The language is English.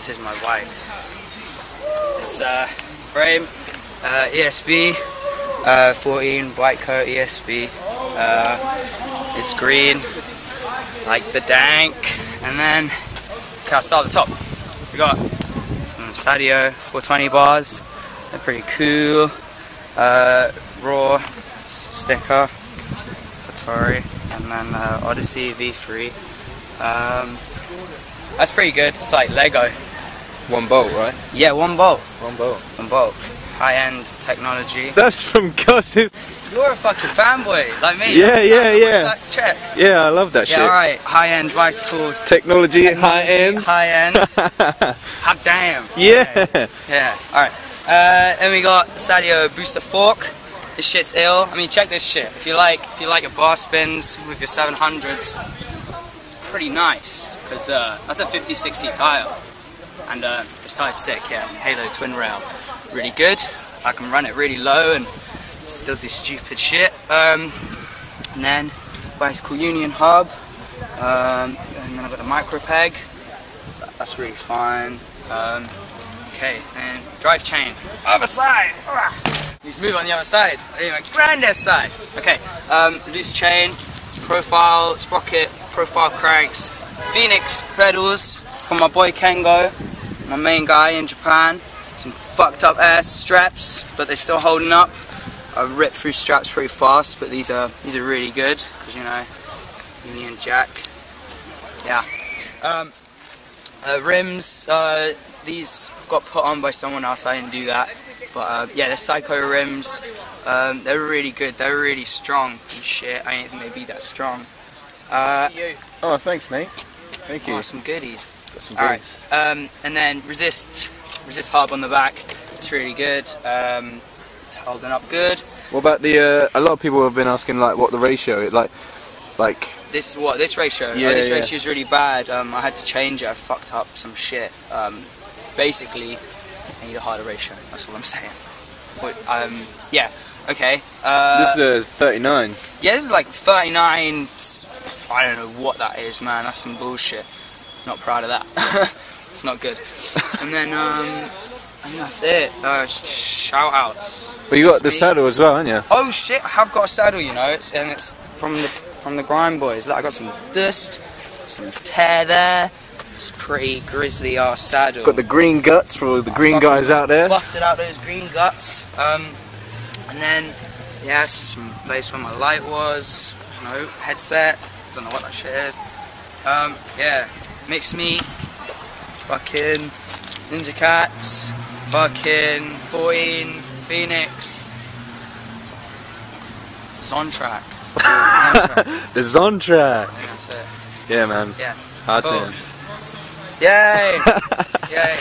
This is my bike. It's frame, ESB, 14 white coat ESB. It's green, like the dank. And then, okay, I'll start at the top. We got some Sadio 420 bars. They're pretty cool. Raw sticker for Tory, and then Odyssey V3. That's pretty good. It's like Lego. One bolt, right? Yeah, one bolt. One bolt. One bolt. High-end technology. That's from Gus's. You're a fucking fanboy, like me. Yeah, yeah. Check. Yeah, I love that shit. Yeah, alright. High-end bicycle. Technology, high-end. High-end. Hot damn. Yeah. Yeah, alright. Then we got Sadio Booster Fork. This shit's ill. I mean, check this shit. If you like your bar spins with your 700s, it's pretty nice. Because that's a 50/60 tire. And this tire's sick, yeah. Halo twin rail. Really good. I can run it really low and still do stupid shit. And then bicycle union hub. And then I've got the micro peg. That's really fine. Okay, and drive chain. Other side! Let's move on the other side. My granddad's side. Okay, loose chain, profile, sprocket, profile cranks, Phoenix pedals from my boy Kengo, my main guy in Japan. Some fucked up ass straps, but they're still holding up. I rip through straps pretty fast, but these are really good because, you know, Union Jack. Yeah. Rims. These got put on by someone else. I didn't do that. But yeah, they're Psycho rims. They're really good. They're really strong and shit. I ain't think they'd be that strong. Oh, thanks, mate. Thank you. Oh, some goodies. Got some goodies. Alright. And then resist hub on the back. It's really good. It's holding up good. What about the? A lot of people have been asking like what the ratio is like. This ratio? Yeah, this yeah. ratio is really bad. I had to change it. I fucked up some shit. Basically, I need a harder ratio. That's all I'm saying. But, yeah. Okay. This is a 39. Yeah, this is like 39. I don't know what that is, man. That's some bullshit. Not proud of that. It's not good. And then I think that's it. Shout outs. But you got the saddle as well, haven't you? Oh shit! I have got a saddle, you know. It's from the Grind Boys. Look, I got some dust, some tear there. It's pretty grisly ass saddle. Got the green guts for all the green guys out there. Busted out those green guts. And then yeah, some place where my light was. No headset. Don't know what that shit is. Yeah, mixed meat. Fucking NinjaCats. Fucking 14 Phoenix. Zontrack. The Zontrack. I think that's it. Yeah, man. Yeah. Hard cool. damn. Yay! Yay!